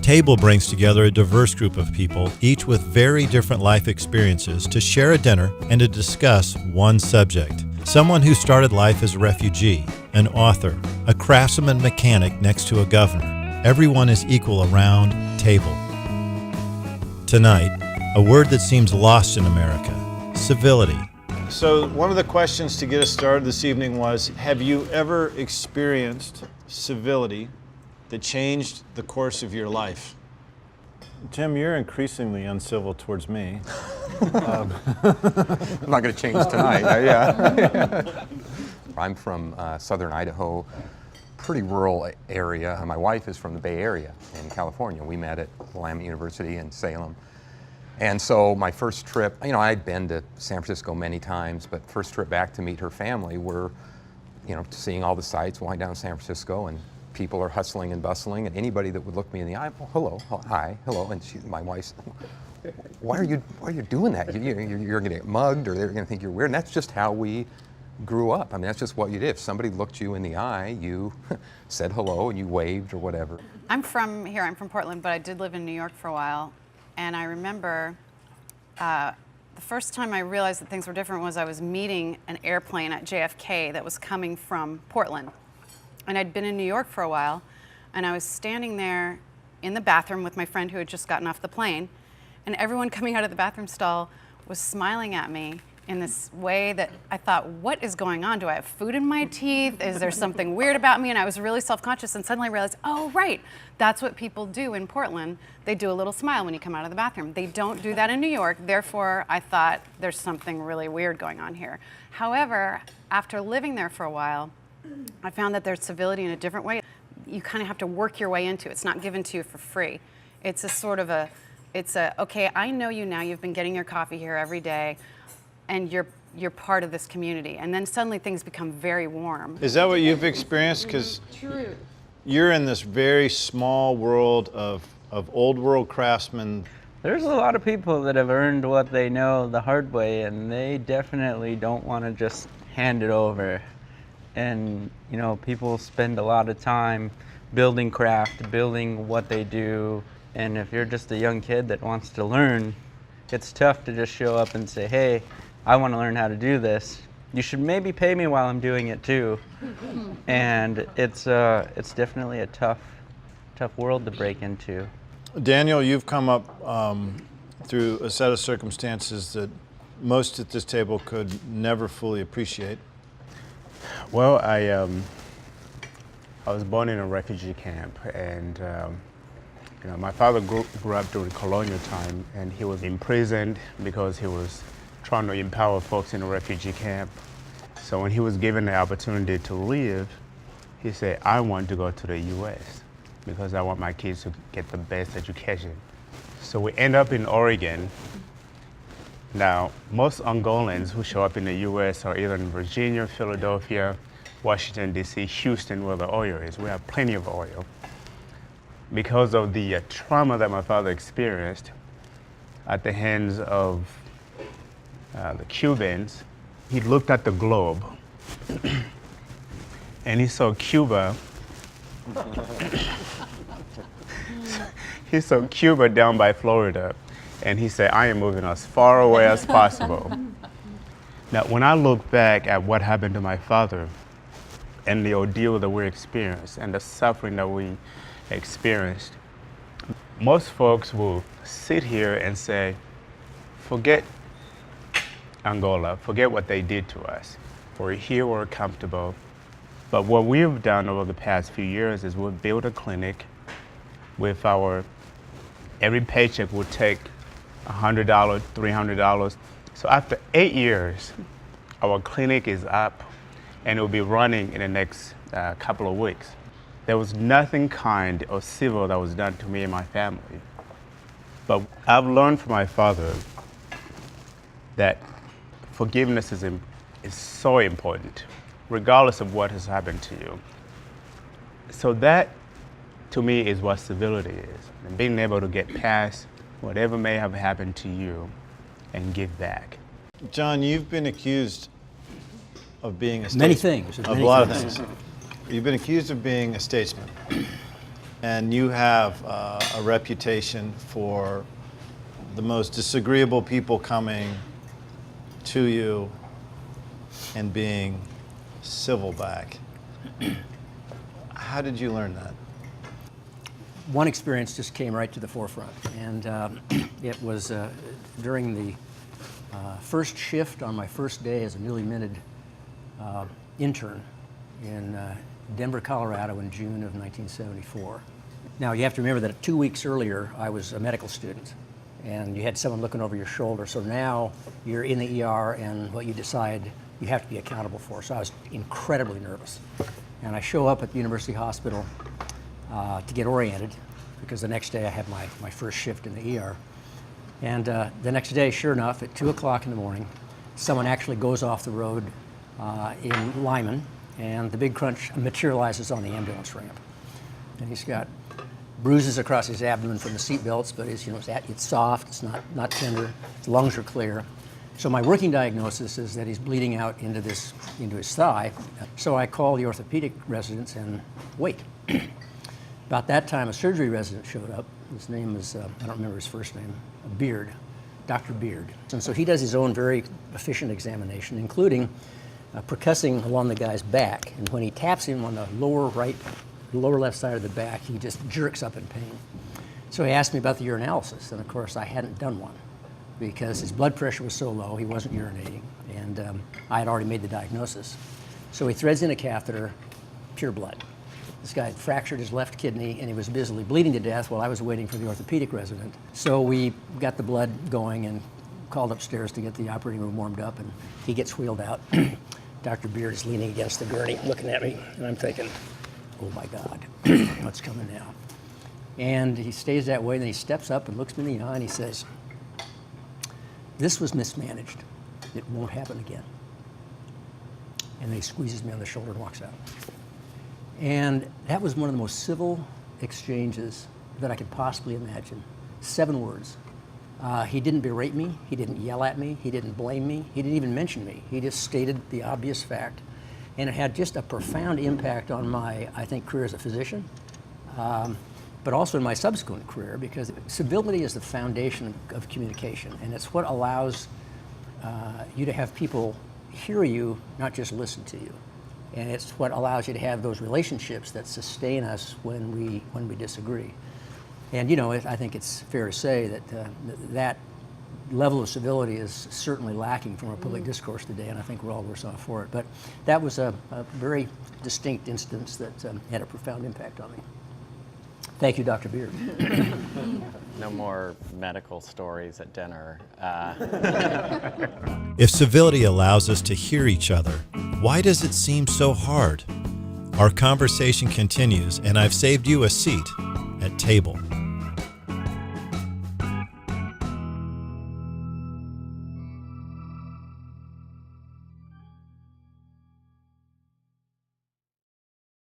table brings together a diverse group of people, each with very different life experiences, to share a dinner and to discuss one subject. Someone who started life as a refugee, an author, a craftsman mechanic next to a governor. Everyone is equal around table. Tonight, a word that seems lost in America: civility. So one of the questions to get us started this evening was, have you ever experienced civility that changed the course of your life? Jim, you're increasingly uncivil towards me. I'm not going to change tonight. Yeah. I'm from southern Idaho, pretty rural area. My wife is from the Bay Area in California. We met at Willamette University in Salem. And so my first trip, I'd been to San Francisco many times, but first trip back to meet her family were, seeing all the sights, walking down San Francisco, and people are hustling and bustling, and anybody that would look me in the eye, oh, hello, hi, hello, and my wife's, why are you doing that? You're going to get mugged, or they're going to think you're weird. And that's just how we grew up. I mean, that's just what you did. If somebody looked you in the eye, you said hello and you waved or whatever. I'm from Portland, but I did live in New York for a while, and I remember the first time I realized that things were different was I was meeting an airplane at JFK that was coming from Portland. And I'd been in New York for a while, and I was standing there in the bathroom with my friend who had just gotten off the plane, and everyone coming out of the bathroom stall was smiling at me in this way that I thought, what is going on? Do I have food in my teeth? Is there something weird about me? And I was really self-conscious, and suddenly I realized, oh, right, that's what people do in Portland. They do a little smile when you come out of the bathroom. They don't do that in New York, therefore I thought there's something really weird going on here. However, after living there for a while, I found that there's civility in a different way. You kind of have to work your way into it. It's not given to you for free. It's a sort of okay, I know you now, you've been getting your coffee here every day, and you're part of this community. And then suddenly things become very warm. Is that what you've experienced? Because you're in this very small world of old world craftsmen. There's a lot of people that have earned what they know the hard way, and they definitely don't want to just hand it over. And people spend a lot of time building craft, building what they do, and if you're just a young kid that wants to learn, it's tough to just show up and say, hey, I want to learn how to do this. You should maybe pay me while I'm doing it too. And it's definitely a tough world to break into. Daniel, you've come up through a set of circumstances that most at this table could never fully appreciate. Well, I was born in a refugee camp, and my father grew up during colonial time, and he was imprisoned because he was trying to empower folks in a refugee camp. So when he was given the opportunity to leave, he said, I want to go to the U.S. because I want my kids to get the best education. So we end up in Oregon. Now, most Angolans who show up in the U.S. are either in Virginia, Philadelphia, Washington, D.C., Houston, where the oil is. We have plenty of oil. Because of the trauma that my father experienced at the hands of the Cubans, he looked at the globe and he saw Cuba. He saw Cuba down by Florida. And he said, I am moving as far away as possible. Now, when I look back at what happened to my father and the ordeal that we experienced and the suffering that we experienced, most folks will sit here and say, forget Angola, forget what they did to us. We're here, we're comfortable. But what we've done over the past few years is we've built a clinic with every paycheck will take $100, $300. So after 8 years, our clinic is up and it will be running in the next couple of weeks. There was nothing kind or civil that was done to me and my family. But I've learned from my father that forgiveness is so important, regardless of what has happened to you. So that, to me, is what civility is, and being able to get past whatever may have happened to you and give back. John, you've been accused of being a statesman. Many things. Of a lot of things. You've been accused of being a statesman. and you have a reputation for the most disagreeable people coming to you and being civil back. How did you learn that? One experience just came right to the forefront, and it was during the first shift on my first day as a newly minted intern in Denver, Colorado in June of 1974. Now you have to remember that 2 weeks earlier I was a medical student, and you had someone looking over your shoulder, so now you're in the ER and what you decide you have to be accountable for. So I was incredibly nervous. And I show up at the University Hospital to get oriented, because the next day I had my first shift in the ER. And the next day, sure enough, at 2 o'clock in the morning, someone actually goes off the road in Lyman, and the big crunch materializes on the ambulance ramp. And he's got bruises across his abdomen from the seat belts, but it's soft, it's not tender, his lungs are clear. So my working diagnosis is that he's bleeding out into his thigh. So I call the orthopedic residents and wait. About that time, a surgery resident showed up. His name was, I don't remember his first name, Beard, Dr. Beard. And so he does his own very efficient examination, including percussing along the guy's back. And when he taps him on the lower left side of the back, he just jerks up in pain. So he asked me about the urinalysis, and of course I hadn't done one, because his blood pressure was so low, he wasn't urinating, and I had already made the diagnosis. So he threads in a catheter, pure blood. This guy had fractured his left kidney, and he was busily bleeding to death while I was waiting for the orthopedic resident. So we got the blood going and called upstairs to get the operating room warmed up, and he gets wheeled out. Dr. Beard is leaning against the gurney, looking at me, and I'm thinking, oh my God, what's coming now? And he stays that way, and then he steps up and looks me in the eye, and he says, "This was mismanaged. It won't happen again." And then he squeezes me on the shoulder and walks out. And that was one of the most civil exchanges that I could possibly imagine. 7 words. He didn't berate me, he didn't yell at me, he didn't blame me, he didn't even mention me. He just stated the obvious fact. And it had just a profound impact on my, I think, career as a physician, but also in my subsequent career, because civility is the foundation of communication, and it's what allows you to have people hear you, not just listen to you. And it's what allows you to have those relationships that sustain us when we disagree. And I think it's fair to say that that level of civility is certainly lacking from our public discourse today, and I think we're all worse off for it. But that was a very distinct instance that had a profound impact on me. Thank you, Dr. Beard. No more medical stories at dinner. If civility allows us to hear each other, why does it seem so hard? Our conversation continues, and I've saved you a seat at table.